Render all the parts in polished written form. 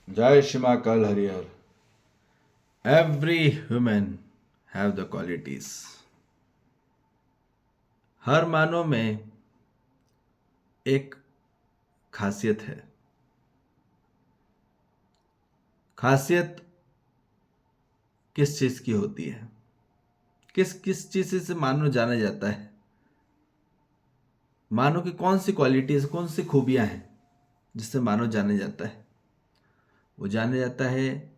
Jai Shima Kal Harihar. Every human have the qualities. हर मानव में एक खासियत है. खासियत किस चीज की होती है? किस किस चीज से मानव जाना जाता है? मानव की कौन सी क्वालिटीज, कौन सी खूबियां हैं जिससे मानव जाने जाता है? वो जाने जाता है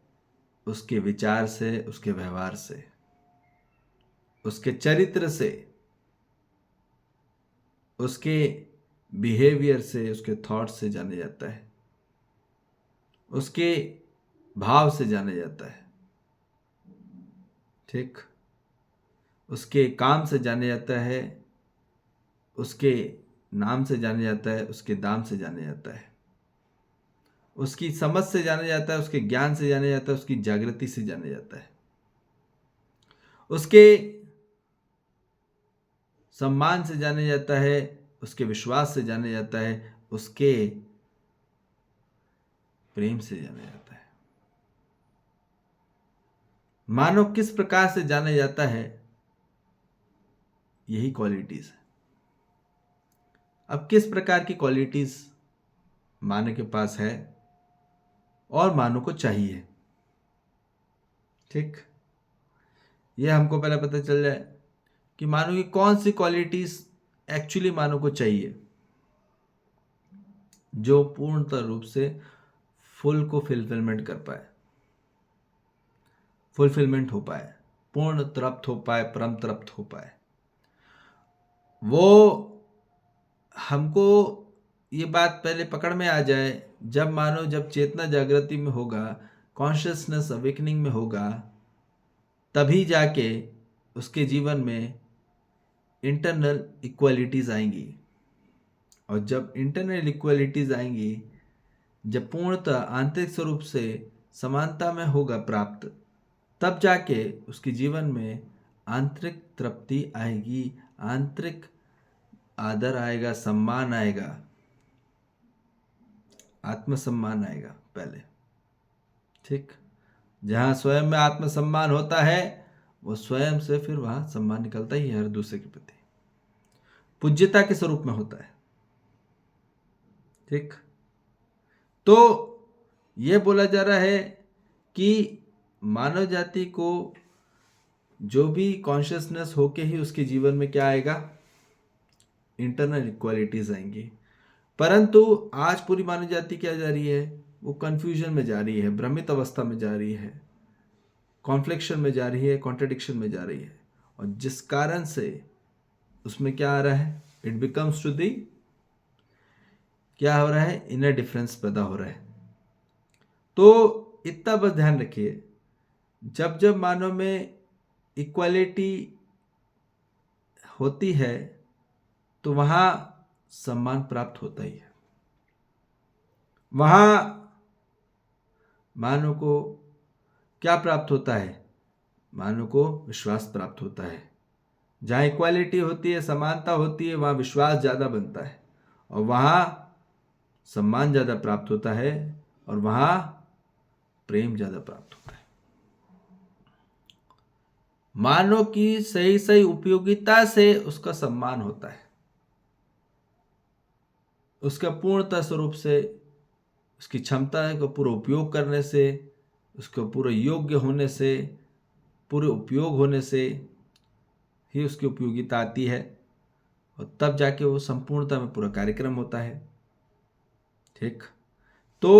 उसके विचार से, उसके व्यवहार से, उसके चरित्र से, उसके बिहेवियर से, उसके थॉट से जाने जाता है, उसके भाव से जाने जाता है. ठीक. उसके काम से जाने जाता है, उसके नाम से जाने जाता है, उसके दाम से जाने जाता है, उसकी समझ से जाने जाता है, उसके ज्ञान से जाने जाता है, उसकी जागृति से जाने जाता है, उसके सम्मान से जाने जाता है, उसके विश्वास से जाने जाता है, उसके प्रेम से जाने जाता है. मानव किस प्रकार से जाने जाता है, यही क्वालिटीज है. अब किस प्रकार की क्वालिटीज मानव के पास है और मानव को चाहिए? ठीक. यह हमको पहले पता चल जाए कि मानव की कौन सी क्वालिटीज एक्चुअली मानव को चाहिए, जो पूर्णतः रूप से फुल को फिलफिलमेंट कर पाए, फुलफिलमेंट हो पाए, पूर्ण तृप्त हो पाए, परम तृप्त हो पाए. वो हमको ये बात पहले पकड़ में आ जाए जब मानव, जब चेतना जागृति में होगा, कॉन्शियसनेस अवेकनिंग में होगा, तभी जाके उसके जीवन में इंटरनल इक्वालिटीज आएंगी. और जब इंटरनल इक्वालिटीज आएंगी, जब पूर्णतः आंतरिक स्वरूप से समानता में होगा प्राप्त, तब जाके उसके जीवन में आंतरिक तृप्ति आएगी, आंतरिक आदर आएगा, सम्मान आएगा, आत्मसम्मान आएगा पहले. ठीक. जहाँ स्वयं में आत्मसम्मान होता है, वो स्वयं से फिर वहाँ सम्मान निकलता ही है हर दूसरे के प्रति, पूज्यता के स्वरूप में होता है. ठीक. तो ये बोला जा रहा है कि मानव जाति को जो भी कॉन्शियसनेस होके ही उसके जीवन में क्या आएगा, इंटरनल इक्वालिटीज आएंगी. परंतु आज पूरी मानव जाति क्या जा रही है, वो कंफ्यूजन में जा रही है, भ्रमित अवस्था में जा रही है, कॉन्फ्लिक्शन में जा रही है, कॉन्ट्रडिक्शन में जा रही है. और जिस कारण से उसमें क्या आ रहा है, इट बिकम्स टू दी, क्या हो रहा है, इनर डिफरेंस पैदा हो रहा है. तो इतना बस ध्यान रखिए, जब जब मानव में इक्वालिटी होती है तो वहां सम्मान प्राप्त होता ही है. वहां मानव को क्या प्राप्त होता है, मानव को विश्वास प्राप्त होता है. जहाँ इक्वालिटी होती है, समानता होती है, वहाँ विश्वास ज़्यादा बनता है, और वहाँ सम्मान ज़्यादा प्राप्त होता है, और वहाँ प्रेम ज़्यादा प्राप्त होता है. मानव की सही सही उपयोगिता से उसका सम्मान होता है, उसका पूर्णतः स्वरूप से, उसकी क्षमता का पूरा उपयोग करने से, उसको पूरे योग्य होने से, पूरे उपयोग होने से ही उसकी उपयोगिता आती है, और तब जाके वो संपूर्णता में पूरा कार्यक्रम होता है. ठीक. तो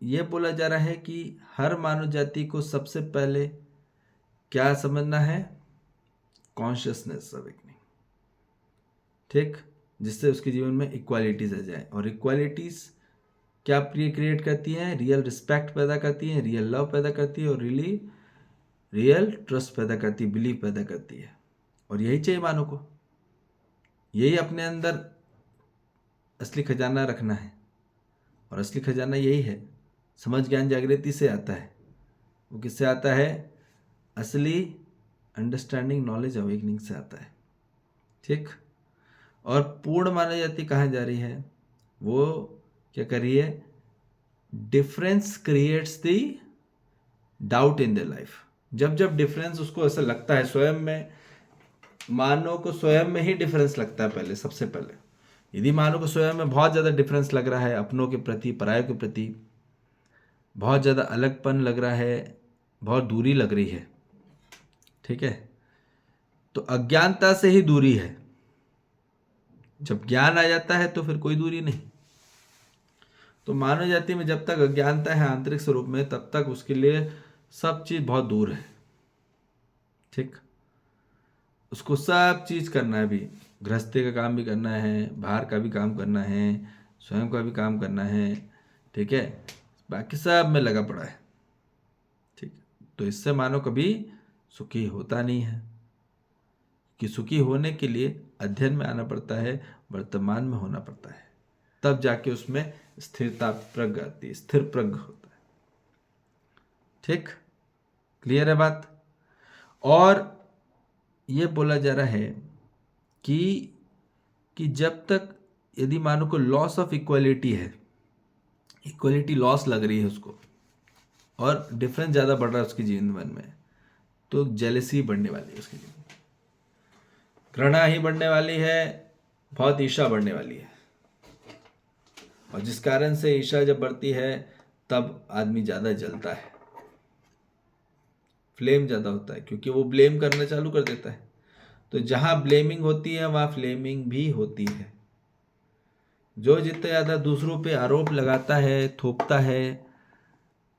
ये बोला जा रहा है कि हर मानव जाति को सबसे पहले क्या समझना है, कॉन्शियसनेस अवेकनिंग. ठीक. जिससे उसके जीवन में इक्वालिटीज आ जाए, और इक्वालिटीज क्या क्रिएट करती हैं, रियल रिस्पेक्ट पैदा करती हैं, रियल लव पैदा करती है, और रियल ट्रस्ट पैदा करती है, बिलीव पैदा करती है. और यही चाहिए मानव को, यही अपने अंदर असली खजाना रखना है. और असली खजाना यही है, समझ ज्ञान जागृति से आता है. वो किससे आता है, असली अंडरस्टैंडिंग नॉलेज अवेकनिंग से आता है. ठीक. और पूर्ण मानव जाति कहाँ जा रही है, वो क्या कर रही है, difference creates the doubt in the life. जब जब डिफरेंस उसको ऐसा लगता है स्वयं में, मानव को स्वयं में ही डिफरेंस लगता है पहले, सबसे पहले यदि मानव को स्वयं में बहुत ज़्यादा डिफरेंस लग रहा है, अपनों के प्रति परायों के प्रति बहुत ज़्यादा अलगपन लग रहा है, बहुत दूरी लग रही है, ठीक है, तो अज्ञानता से ही दूरी है। जब ज्ञान आ जाता है तो फिर कोई दूरी नहीं। तो मानव जाति में जब तक अज्ञानता है आंतरिक स्वरूप में, तब तक उसके लिए सब चीज़ बहुत दूर है, ठीक। उसको सब चीज़ करना है, भी गृहस्थी का काम भी करना है, बाहर का भी काम करना है, स्वयं का भी काम करना है, ठीक है, बाकी सब में लगा पड़ा है, ठीक। तो इससे मानव कभी सुखी होता नहीं है, कि सुखी होने के लिए अध्ययन में आना पड़ता है, वर्तमान में होना पड़ता है, तब जाके उसमें स्थिरता प्रज्ञ आती है, स्थिर प्रज्ञ होता है, ठीक। क्लियर है बात। और ये बोला जा रहा है कि जब तक यदि मानो को लॉस ऑफ इक्वालिटी है, इक्वालिटी लॉस लग रही है उसको, और डिफरेंस ज़्यादा बढ़ रहा है उसके जीवन में, तो जेलसी बढ़ने वाली है उसके जीवन में, घृणा ही बढ़ने वाली है, बहुत ईर्ष्या बढ़ने वाली है। और जिस कारण से ईर्ष्या जब बढ़ती है तब आदमी ज़्यादा जलता है, फ्लेम ज़्यादा होता है, क्योंकि वो ब्लेम करना चालू कर देता है। तो जहाँ ब्लेमिंग होती है वहाँ फ्लेमिंग भी होती है। जो जितने ज़्यादा दूसरों पे आरोप लगाता है, थोपता है,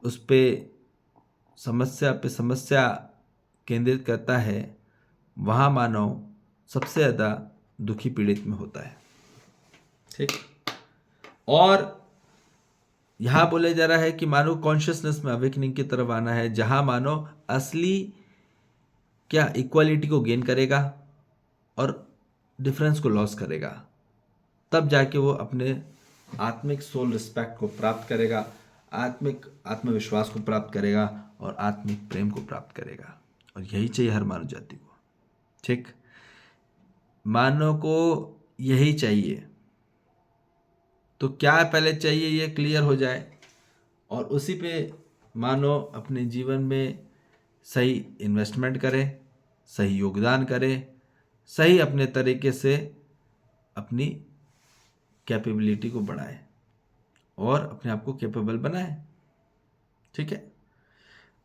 उस पे समस्या केंद्रित करता है, वहाँ मानव सबसे ज़्यादा दुखी पीड़ित में होता है, ठीक। और यहाँ बोले जा रहा है कि मानव कॉन्शियसनेस में अवेकनिंग की तरफ आना है, जहाँ मानव असली क्या इक्वालिटी को गेन करेगा और डिफरेंस को लॉस करेगा, तब जाके वो अपने आत्मिक सोल रिस्पेक्ट को प्राप्त करेगा, आत्मिक आत्मविश्वास को प्राप्त करेगा और आत्मिक प्रेम को प्राप्त करेगा। और यही चाहिए हर मानव जाति को, ठीक। मानव को यही चाहिए। तो क्या पहले चाहिए ये क्लियर हो जाए, और उसी पे मानव अपने जीवन में सही इन्वेस्टमेंट करे, सही योगदान करे, सही अपने तरीके से अपनी कैपेबिलिटी को बढ़ाए और अपने आप को कैपेबल बनाए, ठीक है।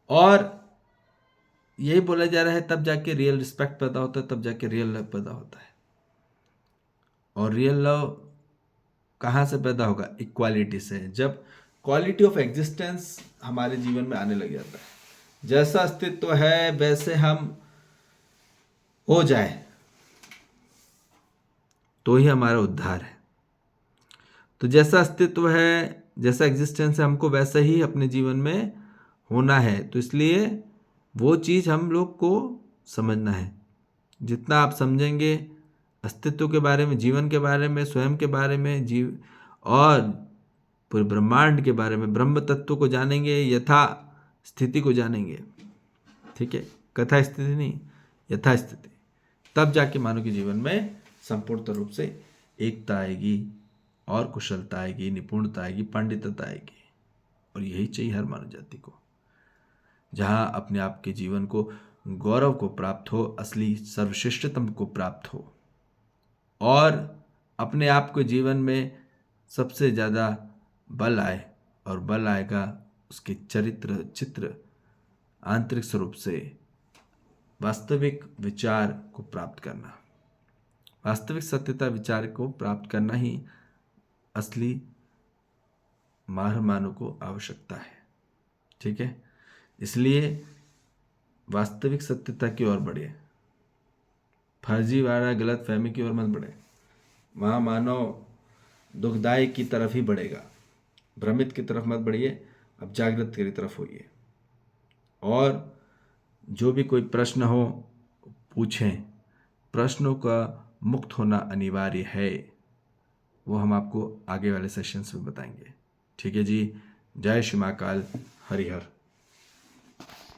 और यही बोला जा रहा है, तब जाके रियल रिस्पेक्ट पैदा होता है, तब जाके रियल लव पैदा होता है। और रियल लव कहाँ से पैदा होगा? इक्वालिटी से। जब क्वालिटी ऑफ एग्जिस्टेंस हमारे जीवन में आने लग जाता है, जैसा अस्तित्व है वैसे हम हो जाए, तो ही हमारा उद्धार है। तो जैसा अस्तित्व है, जैसा एग्जिस्टेंस है, हमको वैसा ही अपने जीवन में होना है। तो इसलिए वो चीज़ हम लोग को समझना है। जितना आप समझेंगे अस्तित्व के बारे में, जीवन के बारे में, स्वयं के बारे में, जीव और पूरे ब्रह्मांड के बारे में, ब्रह्म तत्व को जानेंगे, यथा स्थिति को जानेंगे, ठीक है, कथा स्थिति नहीं, यथा स्थिति, तब जाके मानव के जीवन में संपूर्ण रूप से एकता आएगी और कुशलता आएगी, निपुणता आएगी, पांडित्यता आएगी। और यही चाहिए हर मानव जाति को, जहाँ अपने आप के जीवन को गौरव को प्राप्त हो, असली सर्वश्रेष्ठतम को प्राप्त हो, और अपने आप के जीवन में सबसे ज़्यादा बल आए, और बल आएगा उसके चित्र आंतरिक स्वरूप से वास्तविक विचार को प्राप्त करना, वास्तविक सत्यता विचार को प्राप्त करना ही असली मानव को आवश्यकता है, ठीक है। इसलिए वास्तविक सत्यता की ओर बढ़े, फर्जीवाड़ा गलत फहमी की ओर मत बढ़े। वहाँ मानव दुखदायी की तरफ ही बढ़ेगा, भ्रमित की तरफ मत बढ़िए, अब जागृत की तरफ होइए। और जो भी कोई प्रश्न हो पूछें, प्रश्नों का मुक्त होना अनिवार्य है, वो हम आपको आगे वाले सेशंस में बताएंगे, ठीक है जी। जय श्री महाकाल, हरिहर।